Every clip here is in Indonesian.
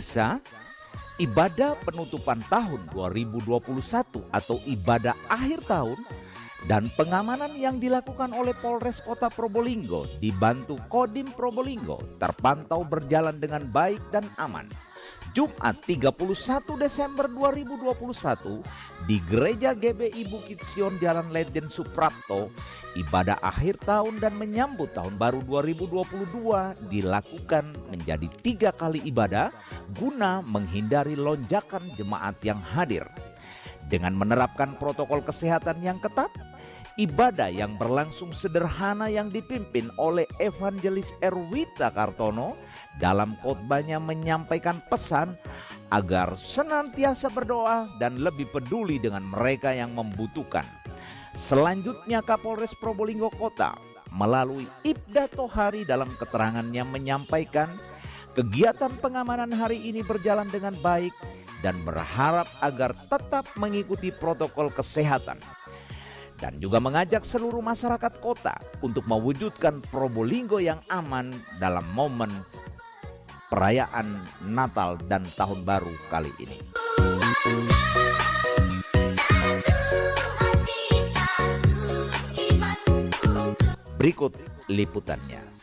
Pemirsa, ibadah penutupan tahun 2021 atau ibadah akhir tahun dan pengamanan yang dilakukan oleh Polres Kota Probolinggo dibantu Kodim Probolinggo terpantau berjalan dengan baik dan aman. Jumat 31 Desember 2021 di Gereja GBI Bukit Sion Jalan Ledjen Suprapto, ibadah akhir tahun dan menyambut tahun baru 2022 dilakukan menjadi 3 kali ibadah guna menghindari lonjakan jemaat yang hadir. Dengan menerapkan protokol kesehatan yang ketat, ibadah yang berlangsung sederhana yang dipimpin oleh Evangelis Erwita Kartono dalam khotbahnya menyampaikan pesan agar senantiasa berdoa dan lebih peduli dengan mereka yang membutuhkan. Selanjutnya Kapolres Probolinggo Kota melalui Ibda Tohari dalam keterangannya menyampaikan kegiatan pengamanan hari ini berjalan dengan baik dan berharap agar tetap mengikuti protokol kesehatan. Dan juga mengajak seluruh masyarakat kota untuk mewujudkan Probolinggo yang aman dalam momen perayaan Natal dan Tahun Baru kali ini. Berikut liputannya.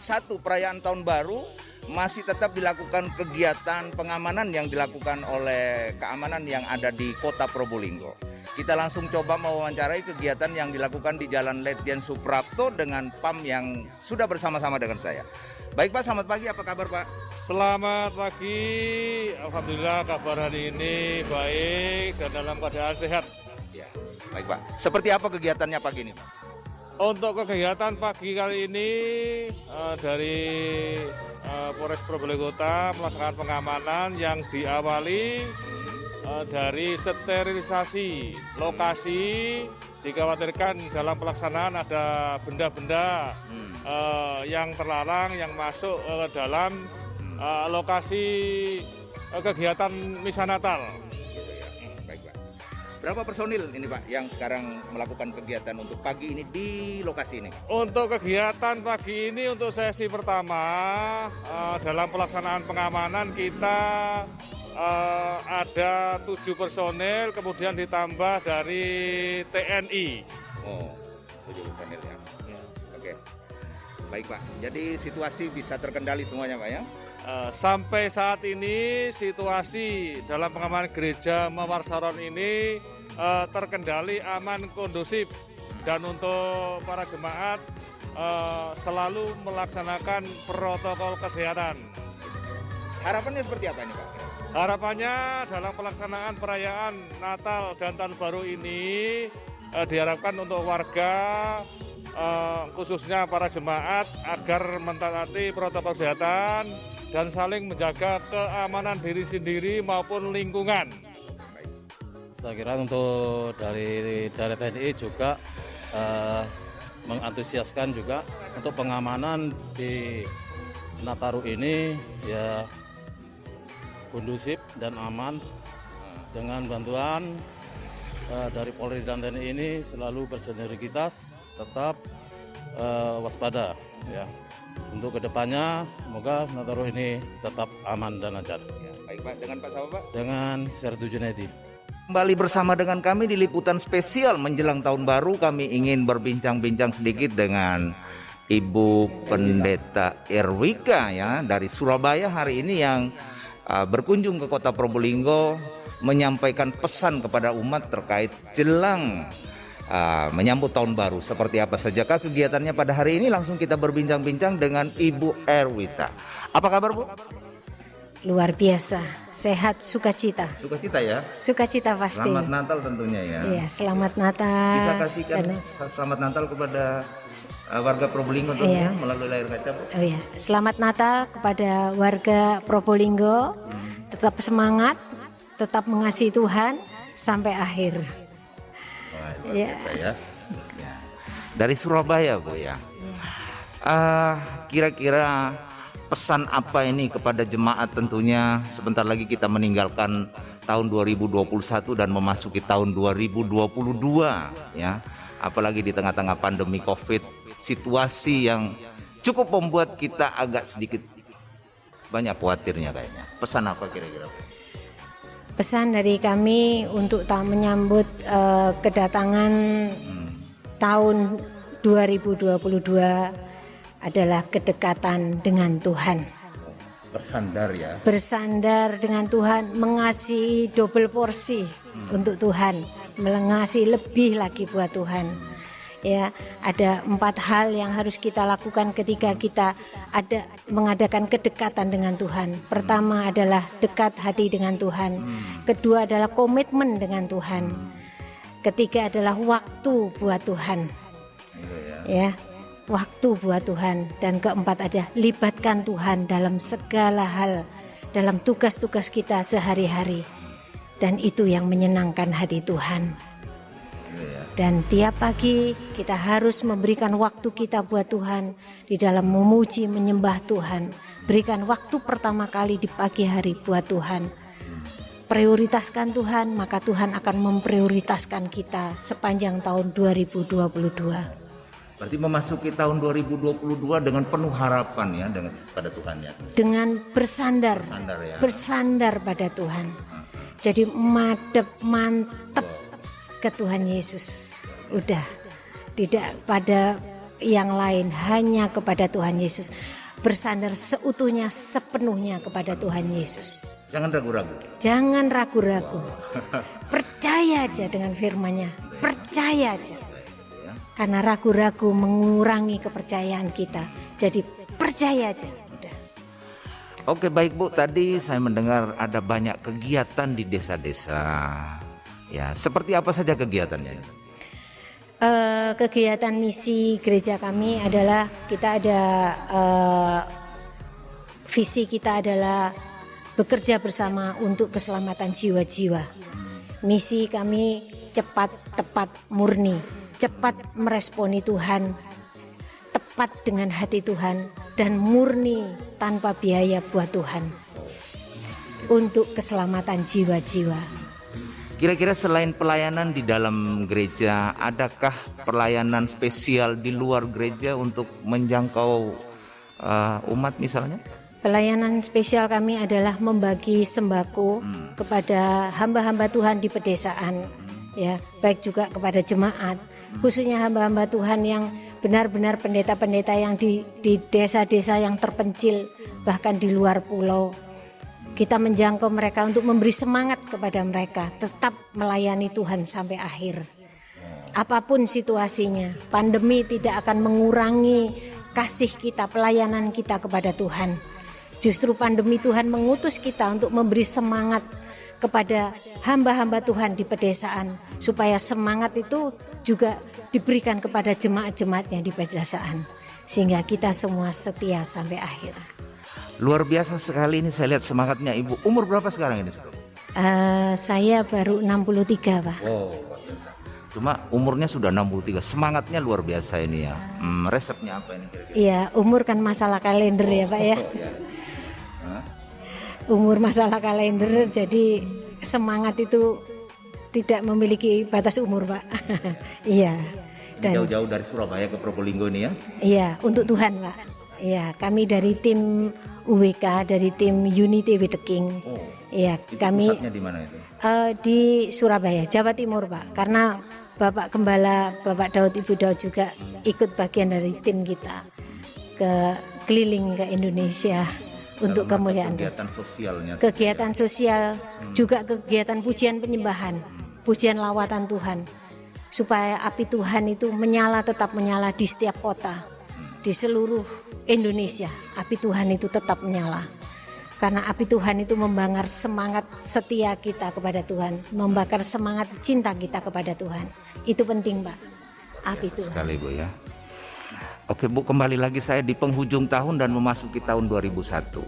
Satu perayaan tahun baru masih tetap dilakukan kegiatan pengamanan yang dilakukan oleh keamanan yang ada di Kota Probolinggo. Kita langsung coba mewawancarai kegiatan yang dilakukan di Jalan Ledjen Suprapto dengan PAM yang sudah bersama-sama dengan saya. Baik Pak, selamat pagi, apa kabar Pak? Selamat pagi, alhamdulillah kabar hari ini baik dan dalam keadaan sehat. Ya, baik Pak. Seperti apa kegiatannya pagi ini Pak? Untuk kegiatan pagi kali ini dari Polres Probolinggo Kota melaksanakan pengamanan yang diawali dari sterilisasi lokasi. Dikhawatirkan dalam pelaksanaan ada benda-benda yang terlarang yang masuk ke dalam lokasi kegiatan misa Natal. Berapa personil ini Pak yang sekarang melakukan kegiatan untuk pagi ini di lokasi ini? Untuk kegiatan pagi ini untuk sesi pertama dalam pelaksanaan pengamanan kita ada 7 personil kemudian ditambah dari TNI. Oh, 7 personil ya. Oke. Baik Pak, jadi situasi bisa terkendali semuanya Pak ya? Sampai saat ini situasi dalam pengamanan gereja Mawar Saron ini terkendali aman kondusif dan untuk para jemaat selalu melaksanakan protokol kesehatan. Harapannya seperti apa ini Pak? Harapannya dalam pelaksanaan perayaan Natal dan Tahun Baru ini diharapkan untuk warga khususnya para jemaat agar mentaati protokol kesehatan dan saling menjaga keamanan diri sendiri maupun lingkungan. Saya kira untuk dari TNI juga mengantusiaskan juga untuk pengamanan di Nataru ini ya kondusif dan aman. Dengan bantuan dari Polri dan TNI ini selalu bersinergitas, tetap waspada ya. Untuk kedepannya semoga Nataru ini tetap aman dan lancar. Ya, baik Pak, dengan Pak siapa Pak? Dengan Sertu Junaidi. Kembali bersama dengan kami di liputan spesial menjelang tahun baru. Kami ingin berbincang-bincang sedikit dengan Ibu Pendeta Erwika ya dari Surabaya hari ini yang berkunjung ke Kota Probolinggo menyampaikan pesan kepada umat terkait jelang menyambut tahun baru. Seperti apa sajakah kegiatannya pada hari ini? Langsung kita berbincang-bincang dengan Ibu Erwita. Apa kabar Bu? Luar biasa, sehat, sukacita. Sukacita ya? Sukacita pasti. Selamat Natal tentunya ya. Iya, selamat Natal. Bisa kasihkan selamat Natal kepada warga Probolinggo tentunya melalui layar kaca Bu. Oh iya, selamat Natal kepada warga Probolinggo. Tetap semangat, tetap mengasihi Tuhan sampai akhir. Wah, Ya. ya. Dari Surabaya Bu ya. Kira-kira pesan apa ini kepada jemaat tentunya sebentar lagi kita meninggalkan tahun 2021 dan memasuki tahun 2022 ya. Apalagi di tengah-tengah pandemi Covid, situasi yang cukup membuat kita agak sedikit banyak khawatirnya kayaknya. Pesan apa kira-kira? Pesan dari kami untuk tak menyambut kedatangan tahun 2022 adalah kedekatan dengan Tuhan. Bersandar ya. Bersandar dengan Tuhan, mengasihi double porsi untuk Tuhan, mengasihi lebih lagi buat Tuhan. Ya, ada 4 hal yang harus kita lakukan ketika kita mengadakan kedekatan dengan Tuhan. Pertama adalah dekat hati dengan Tuhan. Kedua adalah komitmen dengan Tuhan. Ketiga adalah waktu buat Tuhan. Ya, waktu buat Tuhan. Dan keempat ada libatkan Tuhan dalam segala hal, dalam tugas-tugas kita sehari-hari. Dan itu yang menyenangkan hati Tuhan. Dan tiap pagi kita harus memberikan waktu kita buat Tuhan di dalam memuji, menyembah Tuhan. Berikan waktu pertama kali di pagi hari buat Tuhan. Prioritaskan Tuhan, maka Tuhan akan memprioritaskan kita sepanjang tahun 2022. Berarti memasuki tahun 2022 dengan penuh harapan ya pada Tuhan ya. Dengan bersandar ya. Bersandar pada Tuhan. Jadi mantep ke Tuhan Yesus. Udah, tidak pada yang lain, hanya kepada Tuhan Yesus. Bersandar seutuhnya, sepenuhnya kepada Tuhan Yesus. Jangan ragu-ragu. Jangan ragu-ragu. Percaya aja dengan firman-Nya. Percaya aja. Karena ragu-ragu mengurangi kepercayaan kita. Jadi percaya aja. Udah. Oke baik Bu, tadi saya mendengar ada banyak kegiatan di desa-desa. Ya, seperti apa saja kegiatannya? Kegiatan misi gereja kami adalah kita ada visi kita adalah bekerja bersama untuk keselamatan jiwa-jiwa. Misi kami cepat, tepat, murni, cepat meresponi Tuhan, tepat dengan hati Tuhan, dan murni tanpa biaya buat Tuhan untuk keselamatan jiwa-jiwa. Kira-kira selain pelayanan di dalam gereja, adakah pelayanan spesial di luar gereja untuk menjangkau umat misalnya? Pelayanan spesial kami adalah membagi sembako kepada hamba-hamba Tuhan di pedesaan, ya, baik juga kepada jemaat, khususnya hamba-hamba Tuhan yang benar-benar pendeta-pendeta yang di desa-desa yang terpencil, bahkan di luar pulau. Kita menjangkau mereka untuk memberi semangat kepada mereka tetap melayani Tuhan sampai akhir. Apapun situasinya, pandemi tidak akan mengurangi kasih kita, pelayanan kita kepada Tuhan. Justru pandemi Tuhan mengutus kita untuk memberi semangat kepada hamba-hamba Tuhan di pedesaan, supaya semangat itu juga diberikan kepada jemaat-jemaatnya di pedesaan, sehingga kita semua setia sampai akhir. Luar biasa sekali ini, saya lihat semangatnya Ibu. Umur berapa sekarang ini? Saya baru 63 Pak. Wow. Cuma umurnya sudah 63, semangatnya luar biasa ini ya. Resepnya apa ini kira-kira? Iya, umur kan masalah kalender ya Pak ya. Umur masalah kalender, jadi semangat itu tidak memiliki batas umur Pak. Iya. Dan jauh-jauh dari Surabaya ke Probolinggo ini ya? Iya, untuk Tuhan Pak. Iya, kami dari tim UWK, dari tim Unity with the King. Oh, iya, kami pusatnya di mana itu? Di Surabaya, Jawa Timur Pak. Karena Bapak Gembala, Bapak Daud, Ibu Daud juga ikut bagian dari tim kita ke keliling ke Indonesia untuk kemuliaan Tuhan. Kegiatan sosialnya. Kegiatan sosial, juga kegiatan pujian penyembahan, pujian lawatan Tuhan, supaya api Tuhan itu menyala, tetap menyala di setiap kota, di seluruh Indonesia. Api Tuhan itu tetap menyala. Karena api Tuhan itu membakar semangat setia kita kepada Tuhan, membakar semangat cinta kita kepada Tuhan. Itu penting, Pak. Api Tuhan. Sekali Bu ya. Oke Bu, kembali lagi saya di penghujung tahun dan memasuki tahun 2001.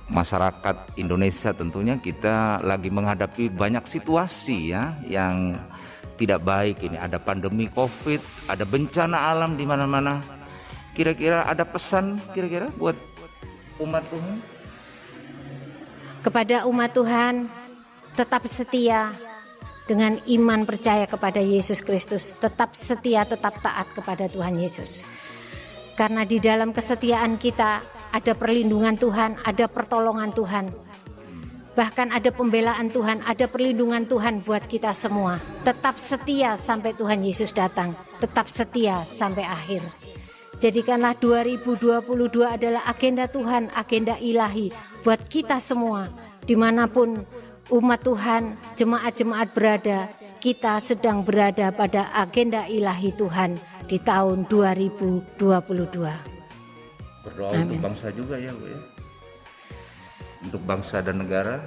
Masyarakat Indonesia tentunya kita lagi menghadapi banyak situasi ya yang tidak baik ini. Ada pandemi Covid, ada bencana alam di mana-mana. Kira-kira ada pesan kira-kira buat umat Tuhan? Kepada umat Tuhan, tetap setia dengan iman percaya kepada Yesus Kristus, tetap setia, tetap taat kepada Tuhan Yesus. Karena di dalam kesetiaan kita ada perlindungan Tuhan, ada pertolongan Tuhan, bahkan ada pembelaan Tuhan, ada perlindungan Tuhan buat kita semua. Tetap setia sampai Tuhan Yesus datang, tetap setia sampai akhir. Jadikanlah 2022 adalah agenda Tuhan, agenda ilahi buat kita semua. Dimanapun umat Tuhan, jemaat-jemaat berada, kita sedang berada pada agenda ilahi Tuhan di tahun 2022. Berdoa Amin. untuk bangsa juga ya Bu ya. Untuk bangsa dan negara.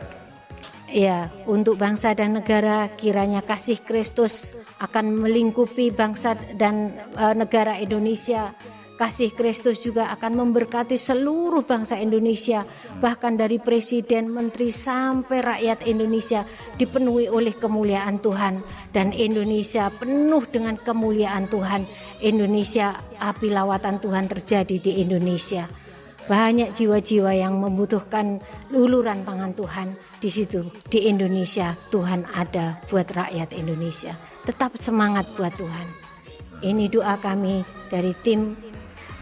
Ya, untuk bangsa dan negara kiranya kasih Kristus akan melingkupi bangsa dan negara Indonesia. Kasih Kristus juga akan memberkati seluruh bangsa Indonesia, bahkan dari presiden, menteri sampai rakyat Indonesia dipenuhi oleh kemuliaan Tuhan, dan Indonesia penuh dengan kemuliaan Tuhan. Indonesia, api lawatan Tuhan terjadi di Indonesia. Banyak jiwa-jiwa yang membutuhkan uluran tangan Tuhan di situ. Di Indonesia Tuhan ada buat rakyat Indonesia. Tetap semangat buat Tuhan. Ini doa kami dari tim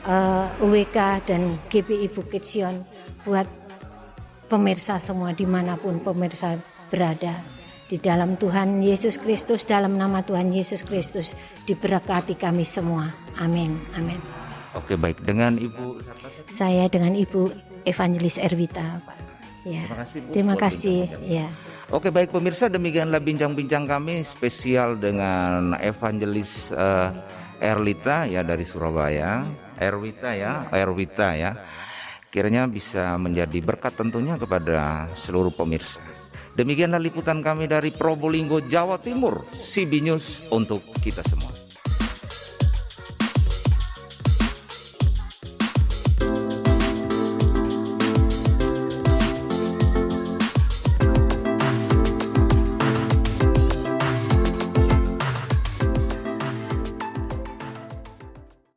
UWK dan GPI Bukit Sion buat pemirsa semua dimanapun pemirsa berada. Di dalam Tuhan Yesus Kristus, dalam nama Tuhan Yesus Kristus diberkati kami semua. Amin. Amin. Oke baik, dengan Ibu Saya dengan Ibu Evangelis Erwita. Ya. Terima kasih Bu. Terima buat kasih. bincang-bincangnya. Ya. Oke baik pemirsa, demikianlah bincang-bincang kami spesial dengan Evangelis Erlita ya dari Surabaya. Erwita ya. Kiranya bisa menjadi berkat tentunya kepada seluruh pemirsa. Demikianlah liputan kami dari Probolinggo, Jawa Timur, CB News untuk kita semua.